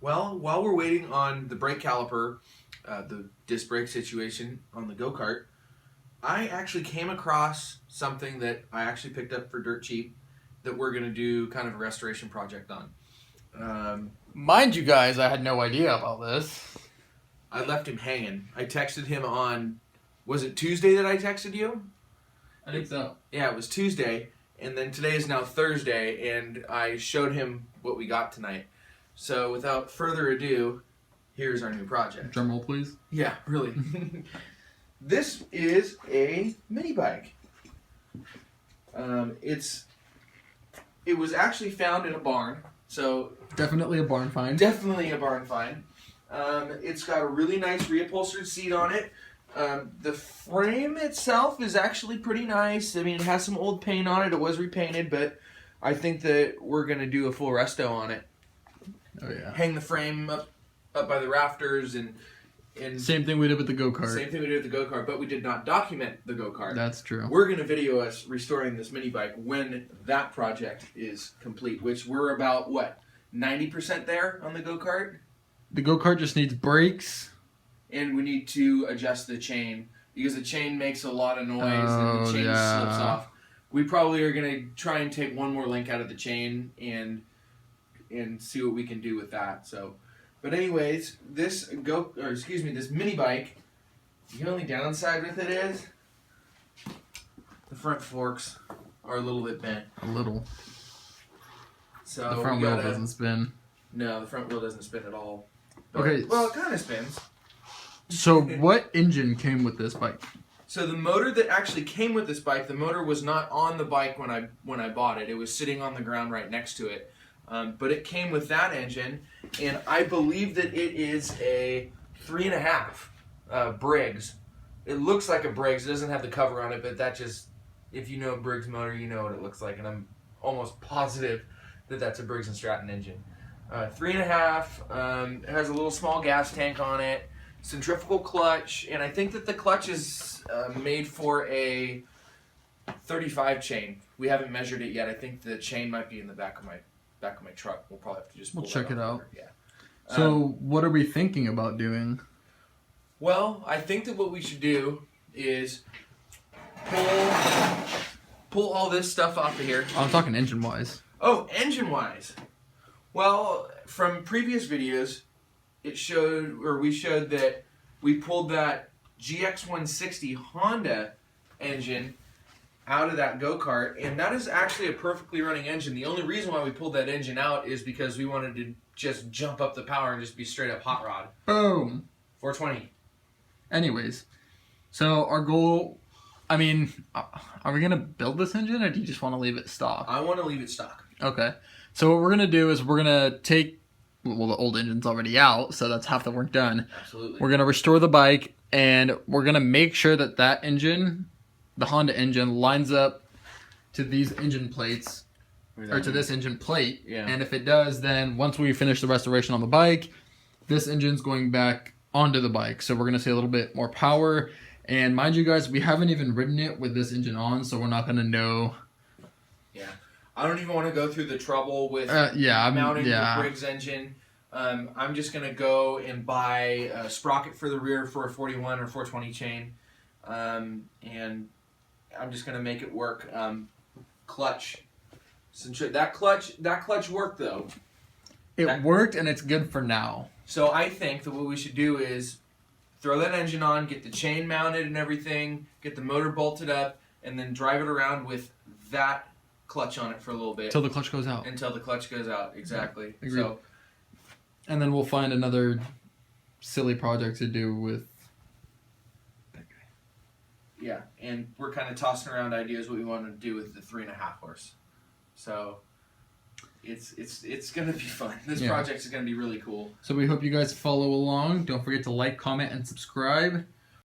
Well, while we're waiting on the brake caliper, the disc brake situation on the go-kart, I actually came across something that I actually picked up for dirt cheap that we're going to do kind of a restoration project on. Mind you guys, I had no idea about this. I left him hanging. I texted him on, was it Tuesday that I texted you? I think so. Yeah, it was Tuesday, and then today is now Thursday, and I showed him what we got tonight. So without further ado, here's our new project. Drum roll, please. Yeah, really. This is a mini bike. It was actually found in a barn, so Definitely a barn find. definitely a barn find. It's got a really nice reupholstered seat on it. The frame itself is actually pretty nice. I mean, it has some old paint on it. It was repainted, but I think that we're gonna do a full resto on it. Oh yeah. Hang the frame up by the rafters and Same thing we did with the go-kart. same thing we did with the go-kart, but we did not document the go-kart. That's true. We're going to video us restoring this mini bike when that project is complete, which we're about, 90% there on the go-kart? The go-kart just needs brakes. And we need to adjust the chain, because the chain makes a lot of noise and the chain slips off. We probably are going to try and take one more link out of the chain and see what we can do with that. So, but anyways, this mini bike, the only downside with it is the front forks are a little bit bent. A little. So The front wheel doesn't spin. No, the front wheel doesn't spin at all. But, Okay. Well, it kind of spins. So what engine came with this bike? So the motor that actually came with this bike, the motor was not on the bike when I bought it. It was sitting on the ground right next to it. But it came with that engine, and I believe that it is a 3.5 Briggs. It looks like a Briggs. It doesn't have the cover on it, but that just, if you know a Briggs motor, you know what it looks like, and I'm almost positive that that's a Briggs & Stratton engine. 3.5. It has a little small gas tank on it, centrifugal clutch, and I think that the clutch is made for a 35 chain. We haven't measured it yet. I think the chain might be in the back of my truck. We'll probably have to just pull We'll check that it out. later. Yeah. So what are we thinking about doing? Well, I think that what we should do is pull all this stuff off of here. I'm talking engine-wise. Oh, engine-wise. Well, from previous videos, we showed that we pulled that GX160 Honda engine out of that go-kart, and that is actually a perfectly running engine. The only reason why we pulled that engine out is because we wanted to just jump up the power and just be straight up hot rod. Boom. 420. Anyways, so our goal, I mean, are we going to build this engine, or do you just want to leave it stock? I want to leave it stock. Okay. So what we're going to do is we're going to take, well, the old engine's already out, so that's half the work done. Absolutely. We're going to restore the bike, and we're going to make sure that that engine, the Honda engine, lines up to these engine plates, or to this engine plate. Yeah. And if it does, then once we finish the restoration on the bike, this engine's going back onto the bike. So we're going to see a little bit more power. And mind you guys, we haven't even ridden it with this engine on, so we're not going to know. Yeah. I don't even want to go through the trouble with mounting the Briggs engine. I'm just going to go and buy a sprocket for the rear for a 41 or 420 chain. And I'm just going to make it work. Clutch. That clutch worked, though. It worked, and it's good for now. So I think that what we should do is throw that engine on, get the chain mounted and everything, get the motor bolted up, and then drive it around with that clutch on it for a little bit. Until the clutch goes out. Until the clutch goes out, exactly. Agreed. So, and then we'll find another silly project to do with that guy. Yeah, and we're kind of tossing around ideas what we want to do with the 3.5 horse. So it's gonna be fun. This project is gonna be really cool. So we hope you guys follow along. Don't forget to like, comment, and subscribe.